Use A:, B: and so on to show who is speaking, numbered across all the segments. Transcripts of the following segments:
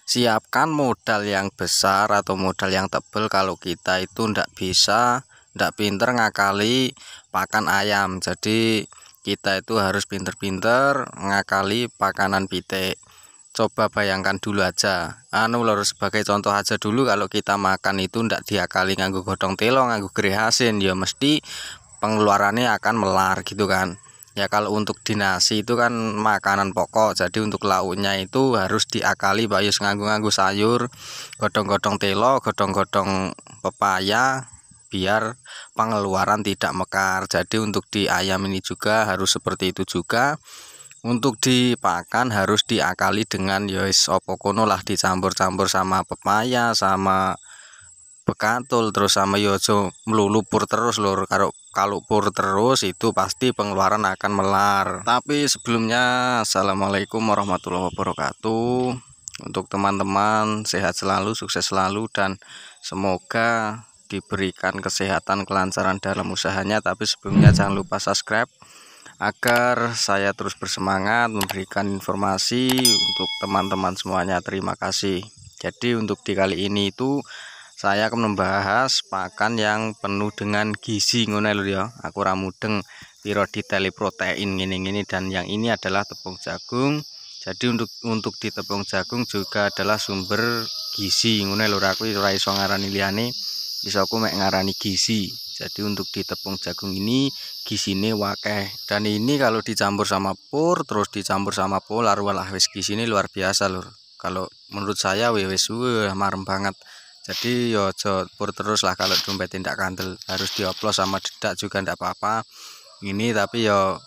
A: Siapkan modal yang besar atau modal yang tebal kalau kita itu ndak pinter ngakali pakan ayam. Jadi kita itu harus pinter-pinter ngakali pakanan pitik. Coba bayangkan dulu aja, lur, sebagai contoh aja dulu, kalau kita makan itu ndak diakali nganggo godhong telo, nganggo gereh asin, ya mesti pengeluarannya akan melar gitu kan. Ya kalau untuk di nasi itu kan makanan pokok, jadi untuk lauknya itu harus diakali Pak Yus, nganggo sayur, godhong-godhong telo, godhong-godhong pepaya, biar pengeluaran tidak mekar. Jadi untuk di ayam ini juga harus seperti itu juga. Untuk dipakan harus diakali dengan yos opo kono lah, dicampur-campur sama pepaya, sama bekatul, terus sama yojo melulu pur terus lur. Kalau pur terus itu pasti pengeluaran akan melar. Tapi sebelumnya, assalamualaikum warahmatullahi wabarakatuh. Untuk teman-teman sehat selalu, sukses selalu, dan semoga diberikan kesehatan, kelancaran dalam usahanya. Tapi sebelumnya jangan lupa subscribe agar saya terus bersemangat memberikan informasi untuk teman-teman semuanya. Terima kasih. Jadi untuk di kali ini itu saya akan membahas pakan yang penuh dengan gizi ngono lho ya. Aku ora mudeng piro detail protein gini-gini, dan yang ini adalah tepung jagung. Jadi untuk di tepung jagung juga adalah sumber gizi ngono lho. Aku ora iso ngarani liyane, bisa aku mek ngarani gizi. Jadi untuk di tepung jagung ini gisine wakeh, dan ini kalau dicampur sama pur terus dicampur sama polar, walah wis gisine luar biasa lur. Kalau menurut saya wis marem banget. Jadi yo aja pur terus lah, kalau dompet tidak kandel harus dioplos sama dedak juga ndak apa-apa. Ini tapi yo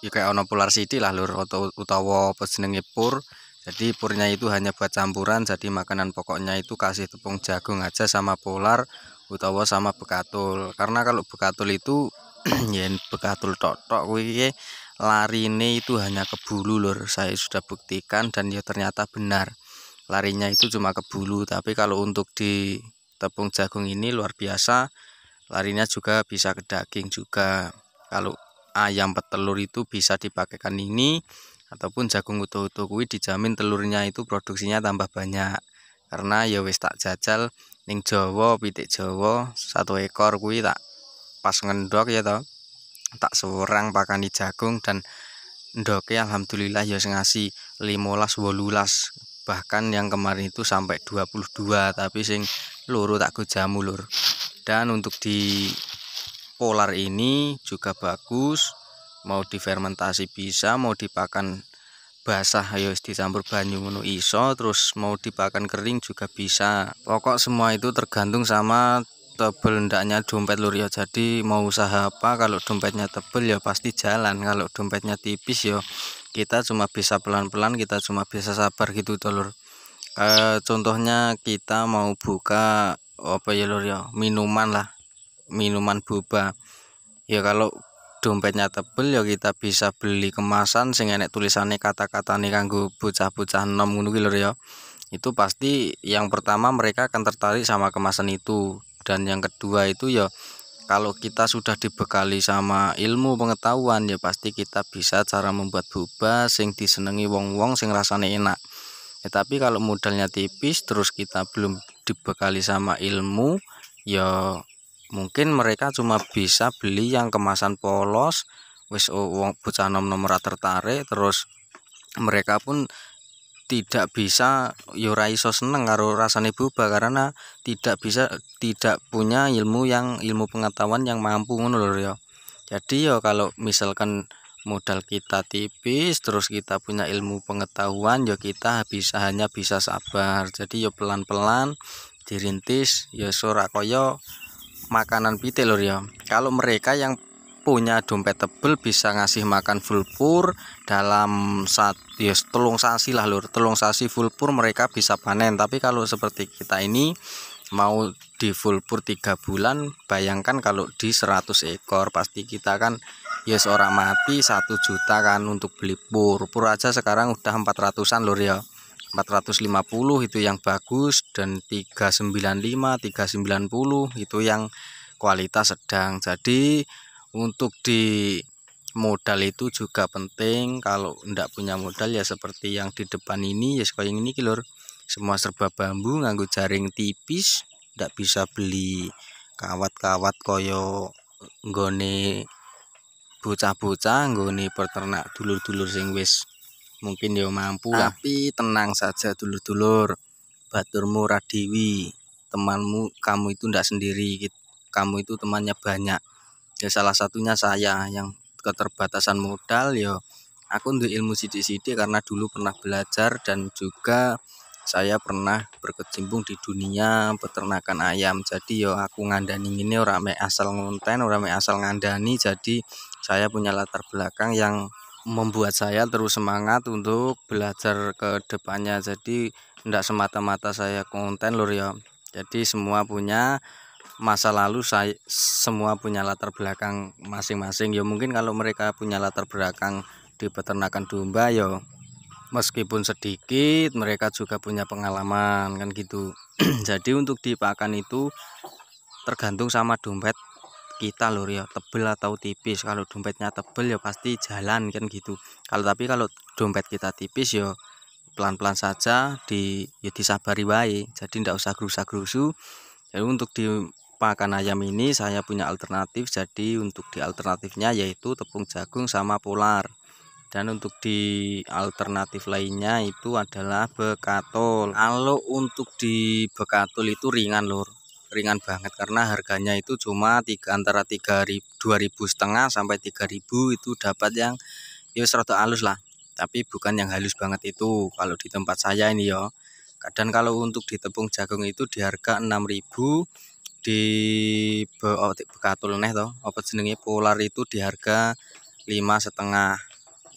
A: kayak ono polar city lah lur, utawa apa jenenge pur. Jadi purnya itu hanya buat campuran, jadi makanan pokoknya itu kasih tepung jagung aja sama polar utawa sama bekatul. Karena kalau bekatul itu ya bekatul tok kuwi larine itu hanya ke bulu lur. Saya sudah buktikan dan ya ternyata benar, larinya itu cuma ke bulu. Tapi kalau untuk di tepung jagung ini luar biasa, larinya juga bisa ke daging juga. Kalau ayam petelur itu bisa dipakaikan ini, ataupun jagung utuh-utuh kuwi dijamin telurnya itu produksinya tambah banyak. Karena ya wis tak jajal ning Jawa, pitik Jawa 1 ekor kuwi tak pas ngendok ya toh, tak seorang pakani jagung, dan ndoke alhamdulillah ya ngasih 15-18, bahkan yang kemarin itu sampai 22, tapi sing loro tak go jamu lur. Dan untuk di polar ini juga bagus, mau difermentasi bisa, mau dipakan basah ayo dicampur banyu ngono iso, terus mau dipakan kering juga bisa. Pokok semua itu tergantung sama tebel ndaknya dompet lur ya. Jadi mau usaha apa, kalau dompetnya tebel ya pasti jalan, kalau dompetnya tipis ya kita cuma bisa pelan-pelan, kita cuma bisa sabar gitu tuh lur. Contohnya kita mau buka apa ya lur ya, minuman lah, minuman boba. Ya kalau dompetnya tebel ya kita bisa beli kemasan sing enek tulisannya kata-katane kanggo bocah-bocah enom ngono ki lho ya. Itu pasti yang pertama mereka akan tertarik sama kemasan itu. Dan yang kedua itu ya kalau kita sudah dibekali sama ilmu pengetahuan, ya pasti kita bisa cara membuat boba sing disenengi wong-wong, sing rasane enak. Ya tapi kalau modalnya tipis terus kita belum dibekali sama ilmu, ya mungkin mereka cuma bisa beli yang kemasan polos, wis wong bocah nom-nom ora tertarik, terus mereka pun tidak bisa yo ora iso seneng karo rasane boba, karena tidak punya ilmu pengetahuan yang mampu ngono lho ya. Jadi yo kalau misalkan modal kita tipis terus kita punya ilmu pengetahuan, yo kita hanya bisa sabar. Jadi yo pelan-pelan dirintis, yo ora kaya makanan pitik lur ya. Kalau mereka yang punya dompet tebel bisa ngasih makan full pur dalam telung sasi lah lur, telung sasi full pur mereka bisa panen. Tapi kalau seperti kita ini mau di full pur 3 bulan, bayangkan kalau di 100 ekor pasti kita kan ya seorang mati 1 juta kan untuk beli pur aja sekarang udah 400-an lur ya, 450 itu yang bagus, dan 395 390 itu yang kualitas sedang. Jadi untuk di modal itu juga penting. Kalau ndak punya modal ya seperti yang di depan ini, ya kayak ini lur, semua serba bambu, nganggo jaring tipis, ndak bisa beli kawat-kawat koyo nggone bocah-bocah, nggone peternak dulur-dulur sing wis mungkin ya mampu lah. Tapi tenang saja dulur-dulur, baturmu ora dewi, temanmu, kamu itu ndak sendiri, kamu itu temannya banyak. Ya salah satunya saya yang keterbatasan modal, ya aku untuk ilmu sidik-sidik karena dulu pernah belajar dan juga saya pernah berkecimpung di dunia peternakan ayam. Jadi yo aku ngandani ini ora mek asal ngonten, ora mek asal ngandani. Jadi saya punya latar belakang yang membuat saya terus semangat untuk belajar ke depannya. Jadi ndak semata-mata saya konten lur ya. Jadi semua punya masa lalu, saya semua punya latar belakang masing-masing. Ya mungkin kalau mereka punya latar belakang di peternakan domba, ya meskipun sedikit mereka juga punya pengalaman kan gitu. Jadi untuk di pakan itu tergantung sama dompet kita lur ya, tebel atau tipis. Kalau dompetnya tebel ya pasti jalan kan gitu. Kalau dompet kita tipis ya pelan-pelan saja, ya disabari wae. Jadi ndak usah gerusa-gerusu. Jadi untuk di pakan ayam ini saya punya alternatif. Jadi untuk di alternatifnya yaitu tepung jagung sama polar. Dan untuk di alternatif lainnya itu adalah bekatul. Kalau untuk di bekatul itu ringan lur, ringan banget karena harganya itu cuma antara 2.500 sampai 3.000 itu dapat yang ya serata halus lah. Tapi bukan yang halus banget itu kalau di tempat saya ini ya. Dan kalau untuk di tepung jagung itu di harga 6.000, di bekatul neh toh apa jenenge polar itu di harga 5,5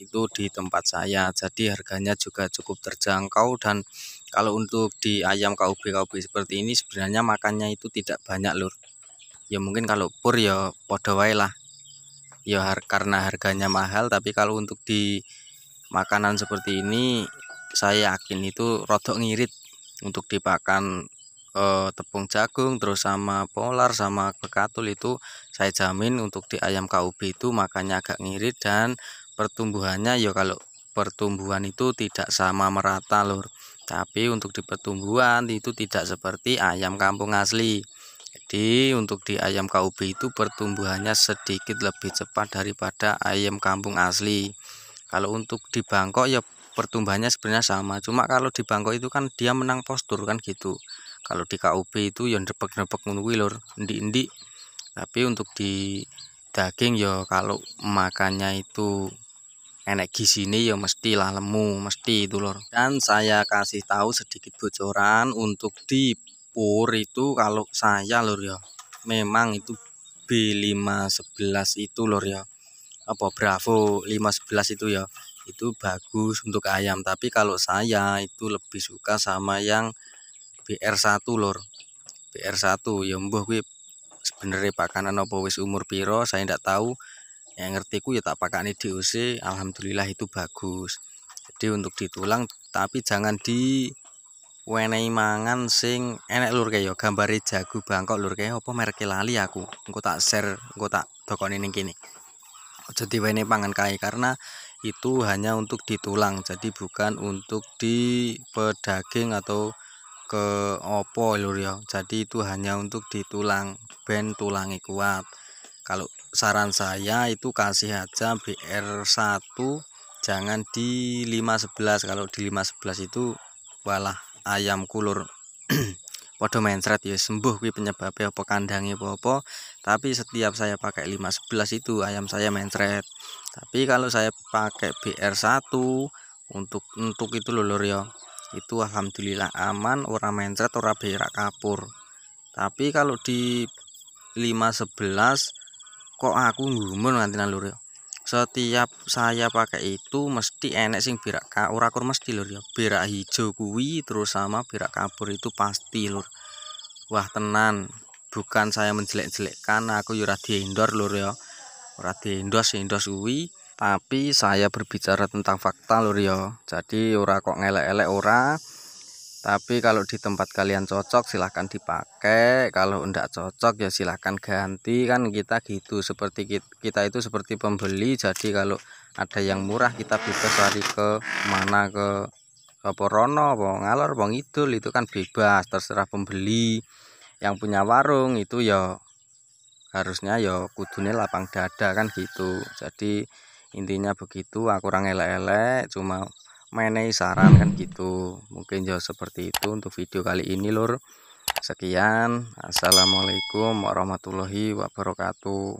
A: itu di tempat saya. Jadi harganya juga cukup terjangkau. Dan kalau untuk di ayam KUB seperti ini sebenarnya makannya itu tidak banyak lur. Ya mungkin kalau pur ya podo wae lah. Ya karena harganya mahal, tapi kalau untuk di makanan seperti ini saya yakin itu rodok ngirit. Untuk dipakan tepung jagung terus sama polar sama bekatul itu saya jamin untuk di ayam KUB itu makannya agak ngirit. Dan pertumbuhannya ya kalau pertumbuhan itu tidak sama merata lur, tapi untuk di pertumbuhan itu tidak seperti ayam kampung asli. Jadi untuk di ayam KUB itu pertumbuhannya sedikit lebih cepat daripada ayam kampung asli. Kalau untuk di Bangkok ya pertumbuhannya sebenarnya sama, cuma kalau di Bangkok itu kan dia menang postur kan gitu. Kalau di KUB itu ya ndepek-ndepek ngono kuwi lur, endi-endi. Tapi untuk di daging ya kalau makannya itu enek gizinya ya mestilah lemu, mesti itu lur. Dan saya kasih tahu sedikit bocoran untuk di pur itu kalau saya lur ya, memang itu B511 itu lur ya, apa Bravo 511 itu ya, itu bagus untuk ayam. Tapi kalau saya itu lebih suka sama yang BR1 lur. BR1 ya mbuh kuwi sebenarnya pakanan apa wis umur piro saya ndak tahu. Yang ngertiku ya tak pakani DOC, alhamdulillah itu bagus. Jadi untuk ditulang tapi jangan di wenehi mangan sing enek lur kayak gambare jago Bangkok lur, kayak apa merek lali aku. Engko tak share, engko tak dokone ning kene. Aja diwenehi pangan kae karena itu hanya untuk ditulang, jadi bukan untuk di pedaging atau ke opo lur ya. Jadi itu hanya untuk ditulang ben tulangi kuat. Kalau saran saya itu kasih aja BR1, jangan di 511. Kalau di 511 itu walah ayam kulur podo mencret ya sembuh kuwi penyebabnya apa kandangnya apa. Tapi setiap saya pakai 511 itu ayam saya mencret. Tapi kalau saya pakai BR1 untuk itu lur ya, itu alhamdulillah aman, ora mencret, ora berak kapur. Tapi kalau di 511 kok aku ngumun nganti lur ya. Setiap saya pakai itu mesti enek sing berak ora kur mesti lur ya. Berak hijau kuwi terus sama berak kabur itu pasti lur. Wah tenan, bukan saya menjelek-jelekkan, aku ya ora diendor lur ya. Ora diendos kuwi, tapi saya berbicara tentang fakta lur ya. Jadi ora kok ngelek-elek ora. Tapi kalau di tempat kalian cocok silahkan dipakai, kalau enggak cocok ya silahkan ganti. Kan kita gitu, seperti kita itu seperti pembeli. Jadi kalau ada yang murah kita bebas lari ke mana, ke apa rono apa ngalor apa ngidul itu kan bebas, terserah pembeli. Yang punya warung itu ya harusnya ya kudune lapang dada kan gitu. Jadi intinya begitu, aku kurang elek-elek, cuma menehi saran kan gitu. Mungkin ya seperti itu untuk video kali ini lur. Sekian, assalamualaikum warahmatullahi wabarakatuh.